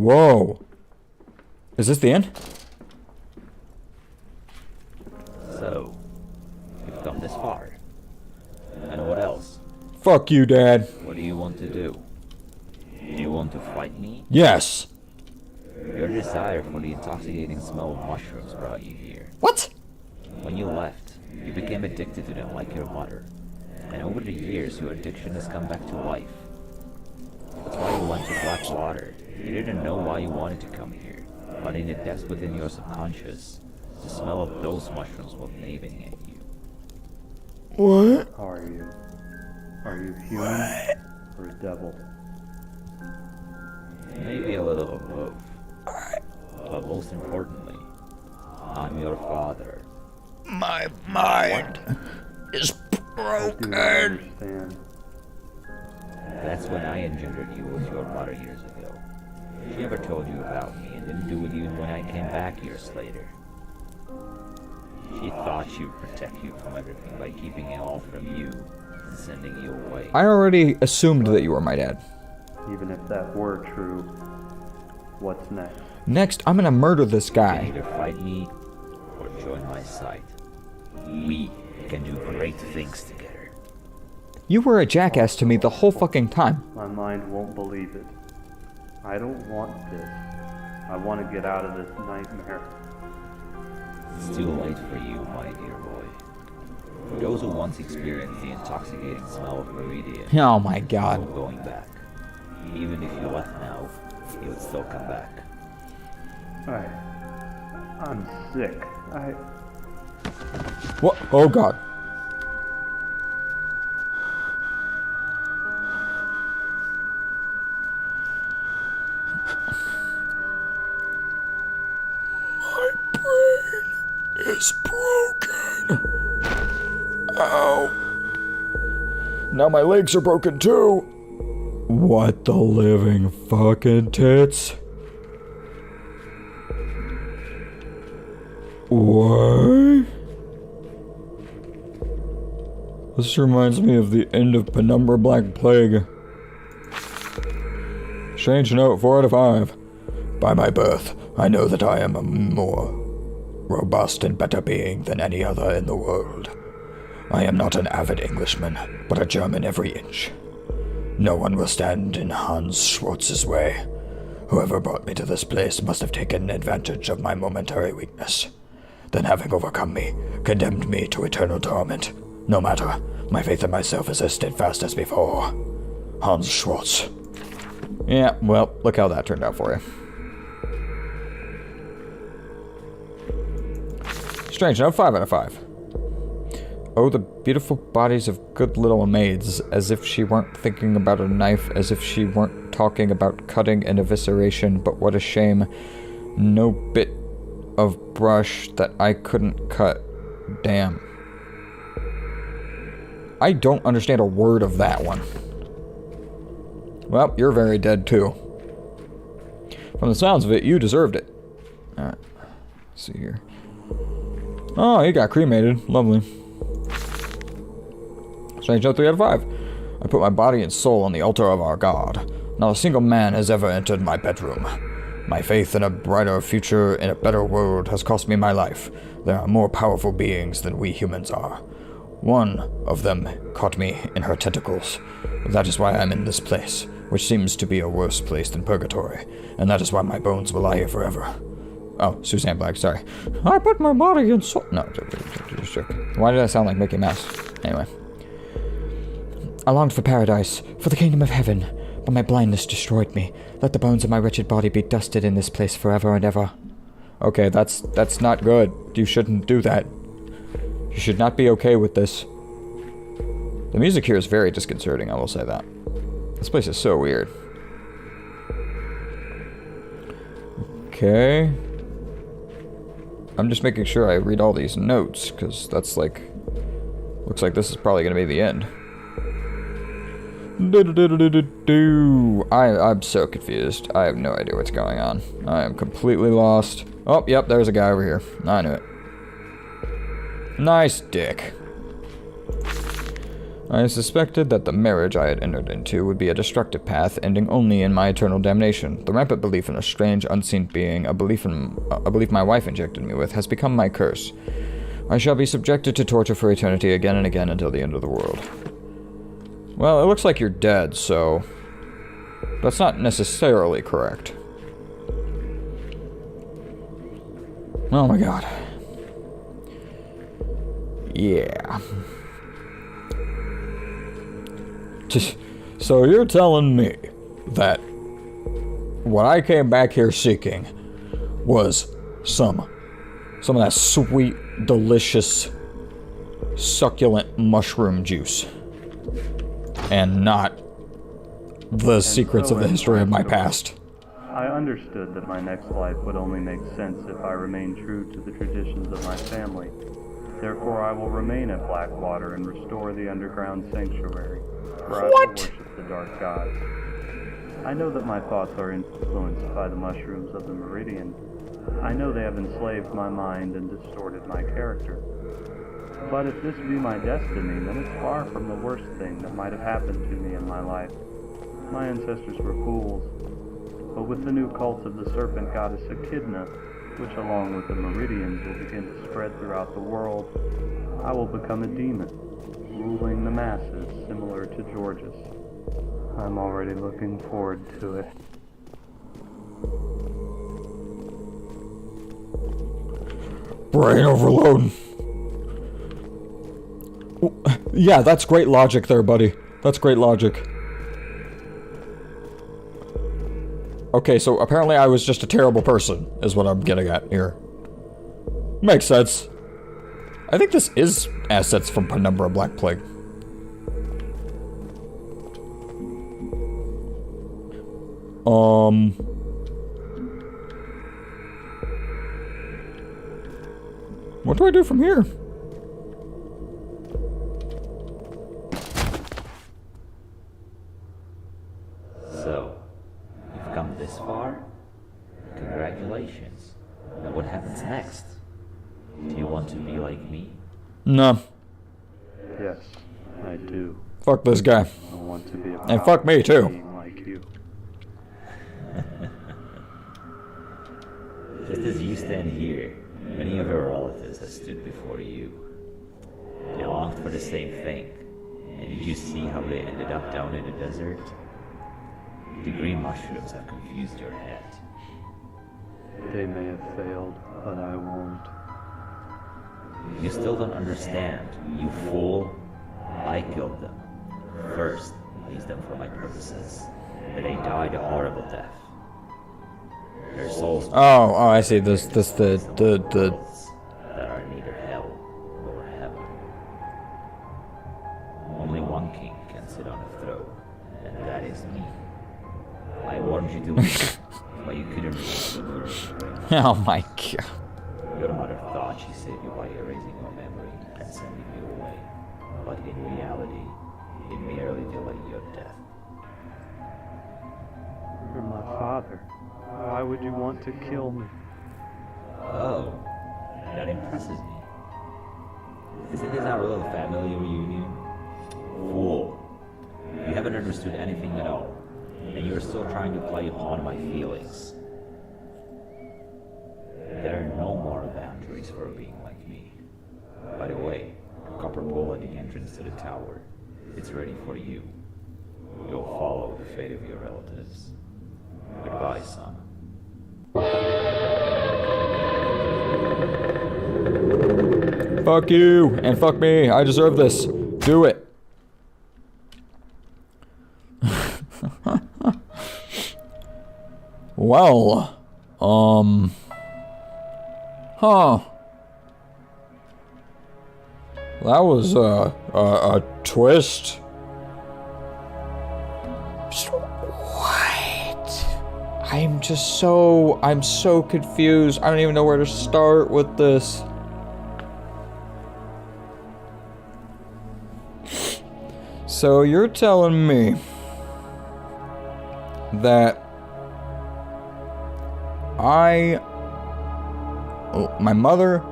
Whoa. Is this the end? So, you've come this far. And what else? Fuck you, Dad. What do you want to do? Do you want to fight me? Yes. Your desire for the intoxicating smell of mushrooms brought you here. What? When you left, you became addicted to them like your mother. And over the years, your addiction has come back to life. That's why you went to Blackwater. You didn't know why you wanted to come here. But in the depths within your subconscious, the smell of those mushrooms was gnawing at you. What? How are you? Are you human or a devil? Maybe a little of both. But most importantly, I'm your father. My mind is I do not understand. That's when I engendered you with your mother years ago. She never told you about me and didn't do it even when I came back years later. She thought she would protect you from everything by keeping it all from you and sending you away. I already assumed that you were my dad. Even if that were true, what's next? Next, I'm gonna murder this You can guy. either fight me or join my side. We can do great things together. You were a jackass to me the whole fucking time. My mind won't believe it. I don't want this. I want to get out of this nightmare. It's too late for you, my dear boy. For those who once experienced the intoxicating smell of Meridian, Oh my no god. going back. Even if you left now, you would still come back. I'm sick. What? Oh god. My brain is broken. Ow. Now my legs are broken too. What the living fucking tits? What? This reminds me of the end of Penumbra Black Plague. Strange note, 4 out of 5. By my birth, I know that I am a more robust and better being than any other in the world. I am not an avid Englishman, but a German every inch. No one will stand in Hans Schwartz's way. Whoever brought me to this place must have taken advantage of my momentary weakness. Then having overcome me, condemned me to eternal torment. No matter, my faith in myself is as steadfast as before. Hans Schwartz. Yeah, well, look how that turned out for you. Strange note, 5 out of 5. Oh, the beautiful bodies of good little maids, as if she weren't thinking about a knife, as if she weren't talking about cutting and evisceration, but what a shame. No bit of brush that I couldn't cut. Damn. I don't understand a word of that one. Well, you're very dead too. From the sounds of it, you deserved it. Alright. Let's see here. Oh, he got cremated. Lovely. Strange note, 3 out of 5. I put my body and soul on the altar of our God. Not a single man has ever entered my bedroom. My faith in a brighter future, in a better world, has cost me my life. There are more powerful beings than we humans are. One of them caught me in her tentacles. That is why I'm in this place, which seems to be a worse place than purgatory, and that is why my bones will lie here forever. Oh, Suzanne Black, sorry. I put my body in soul. No, just joking. Why did I sound like Mickey Mouse? Anyway. I longed for paradise, for the kingdom of heaven, but my blindness destroyed me. Let the bones of my wretched body be dusted in this place forever and ever. Okay, that's not good. You shouldn't do that. You should not be okay with this. The music here is very disconcerting, I will say that. This place is so weird. Okay. I'm just making sure I read all these notes, because that's like... Looks like this is probably going to be the end. I'm so confused. I have no idea what's going on. I am completely lost. Oh, yep, there's a guy over here. I knew it. Nice dick. I suspected that the marriage I had entered into would be a destructive path, ending only in my eternal damnation. The rampant belief in a strange, unseen being, a belief my wife injected me with, has become my curse. I shall be subjected to torture for eternity again and again until the end of the world. Well, it looks like you're dead, so that's not necessarily correct. Oh my god. Yeah. So you're telling me that what I came back here seeking was some of that sweet, delicious, succulent mushroom juice, and not the secrets of the history of my past. I understood that my next life would only make sense if I remained true to the traditions of my family. Therefore, I will remain at Blackwater and restore the underground sanctuary, where I will worship the dark gods. I know that my thoughts are influenced by the mushrooms of the Meridian. I know they have enslaved my mind and distorted my character. But if this be my destiny, then it's far from the worst thing that might have happened to me in my life. My ancestors were fools, but with the new cult of the serpent goddess Echidna, which along with the Meridians will begin to spread throughout the world, I will become a demon, ruling the masses similar to George's. I'm already looking forward to it. Brain overload. Yeah, that's great logic there, buddy. That's great logic. Okay, so apparently I was just a terrible person, is what I'm getting at here. Makes sense. I think this is assets from Penumbra Black Plague. What do I do from here? So, you've come this far? Congratulations. Now what happens next? Do you want to be like me? No. Yes, I do. Fuck this guy. I want to be a And fuck me too. being like you. Just as you stand here, many of your relatives have stood before you. They longed for the same thing. And did you see how they ended up down in the desert? The green mushrooms have confused your head. They may have failed, but I won't. You still don't understand, you fool. I killed them. First, I used them for my purposes. But they died a horrible death. Their souls Oh, I see. The that are neither hell nor heaven. Only one king can sit on a throne, and that is me. I warned you to leave, but you couldn't resist the lure. Oh my god. Your mother thought she saved you by erasing your memory and sending you away, but in reality, it merely delayed your death. You're my father. Why would you want to kill me? Oh, that impresses me. Isn't this our little family reunion? Fool. You haven't understood anything at all, and you're still trying to play upon my feelings. There are no more boundaries for a being like me. By the way, a copper pole at the entrance to the tower. It's ready for you. You'll follow the fate of your relatives. Goodbye, son. Fuck you, and fuck me. I deserve this. Do it. Well, that was a twist. What? I'm so confused. I don't even know where to start with this. So you're telling me that my mother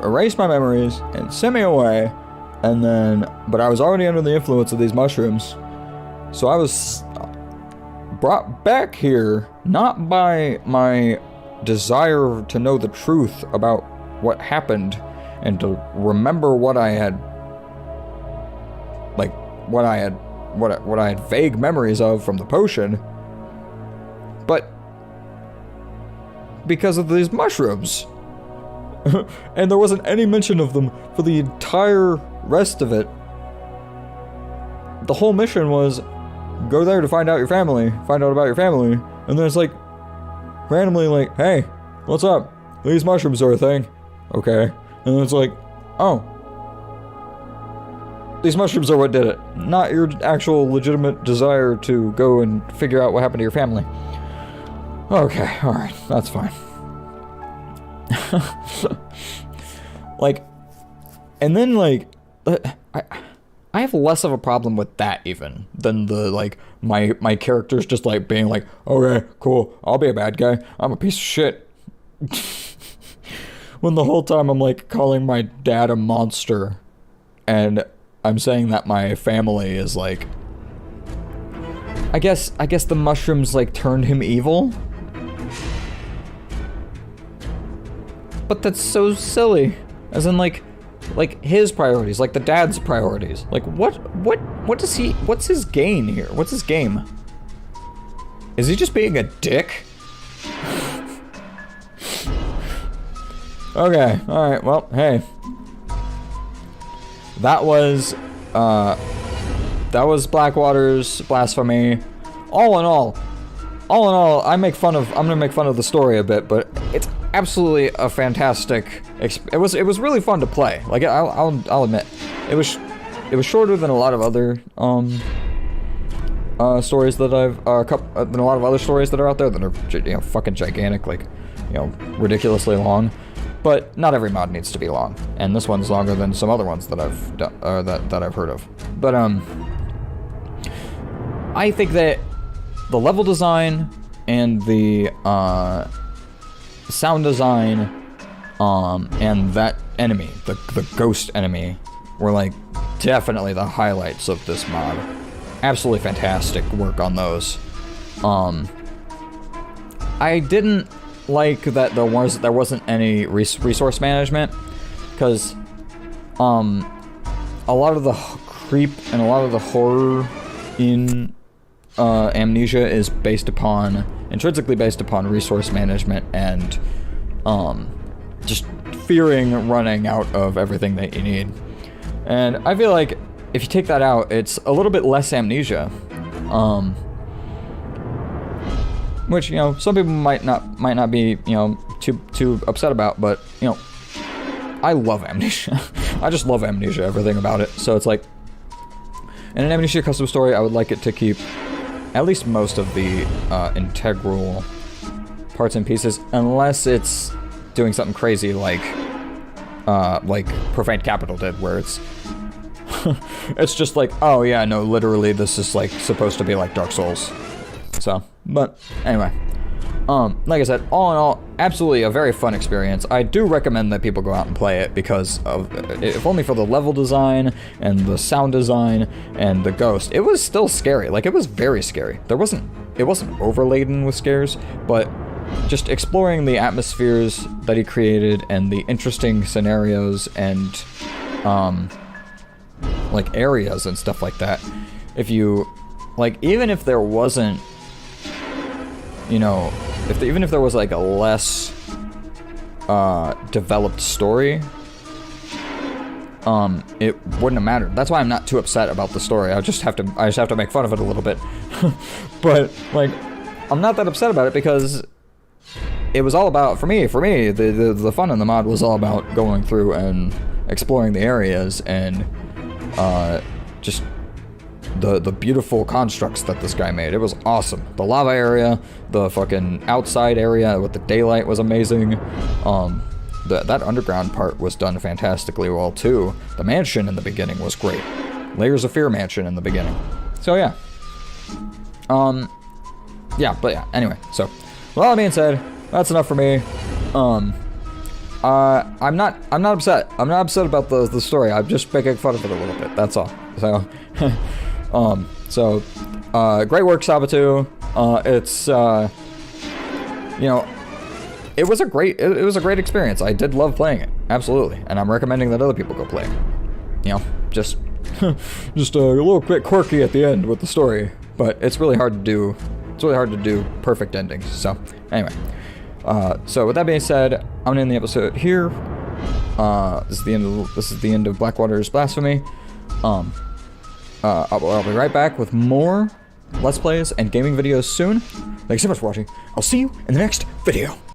erased my memories and sent me away And then, but I was already under the influence of these mushrooms. So I was brought back here, not by my desire to know the truth about what happened and to remember what I had, like, what I had vague memories of from the potion, but because of these mushrooms. And there wasn't any mention of them for the entire rest of it. The whole mission was go there to find out about your family, and then it's like randomly like, hey, what's up? These mushrooms are a thing. Okay. And then it's like, oh, these mushrooms are what did it, not your actual legitimate desire to go and figure out what happened to your family. Okay, alright, that's fine. Like, and then like, I have less of a problem with that even than the like my characters just like being like, okay, cool, I'll be a bad guy, I'm a piece of shit. When the whole time I'm like calling my dad a monster, and I'm saying that my family is like, I guess the mushrooms like turned him evil. But that's so silly. As in like his priorities, like the dad's priorities. Like what does he, what's his gain here? What's his game? Is he just being a dick? Okay, alright, well, hey. That was Blackwater's Blasphemy. All in all, I'm gonna make fun of the story a bit, but it's absolutely a fantastic it was really fun to play. Like, I'll admit. It was shorter than a lot of other stories that than a lot of other stories that are out there that are, you know, fucking gigantic, like, you know, ridiculously long. But not every mod needs to be long, and this one's longer than some other ones that I've done, that I've heard of. But I think that the level design and the sound design, and that enemy, the ghost enemy, were like definitely the highlights of this mod. Absolutely fantastic work on those. I didn't like that there wasn't any resource management, because a lot of the creep and a lot of the horror in Amnesia is intrinsically based upon resource management and just fearing running out of everything that you need. And I feel like if you take that out, it's a little bit less Amnesia. Which, you know, some people might not be, you know, too upset about, but, you know, I love Amnesia. I just love Amnesia, everything about it. So it's like, in an Amnesia custom story, I would like it to keep at least most of the integral parts and pieces, unless it's doing something crazy like Profane Capital did, where it's it's just like, oh yeah, no, literally this is like supposed to be like Dark Souls. So, but anyway, like I said, all in all, absolutely a very fun experience. I do recommend that people go out and play it because of, if only for the level design and the sound design and the ghost. It was still scary. Like, it was very scary. It wasn't overladen with scares, but just exploring the atmospheres that he created and the interesting scenarios and like areas and stuff like that. If you like, even if there wasn't, you know, even if there was like a less developed story, it wouldn't have mattered. That's why I'm not too upset about the story. I just have to make fun of it a little bit. But like, I'm not that upset about it because it was all about, for me, the fun in the mod was all about going through and exploring the areas and just the beautiful constructs that this guy made. It was awesome. The lava area, the fucking outside area with the daylight was amazing. That underground part was done fantastically well too. The mansion in the beginning was great. Layers of Fear mansion in the beginning. So yeah. Yeah, but yeah, anyway, so with all that being said, that's enough for me. I'm not upset. I'm not upset about the story. I'm just making fun of it a little bit. That's all. So, great work, Sabatu. It's, you know, it was a great experience. I did love playing it, absolutely, and I'm recommending that other people go play it. You know, just just a little bit quirky at the end with the story, but it's really hard to do. It's really hard to do perfect endings. So, anyway. So with that being said, I'm gonna end the episode here. This is the end of Blackwater's Blasphemy. I'll be right back with more Let's Plays and gaming videos soon. Thanks so much for watching. I'll see you in the next video.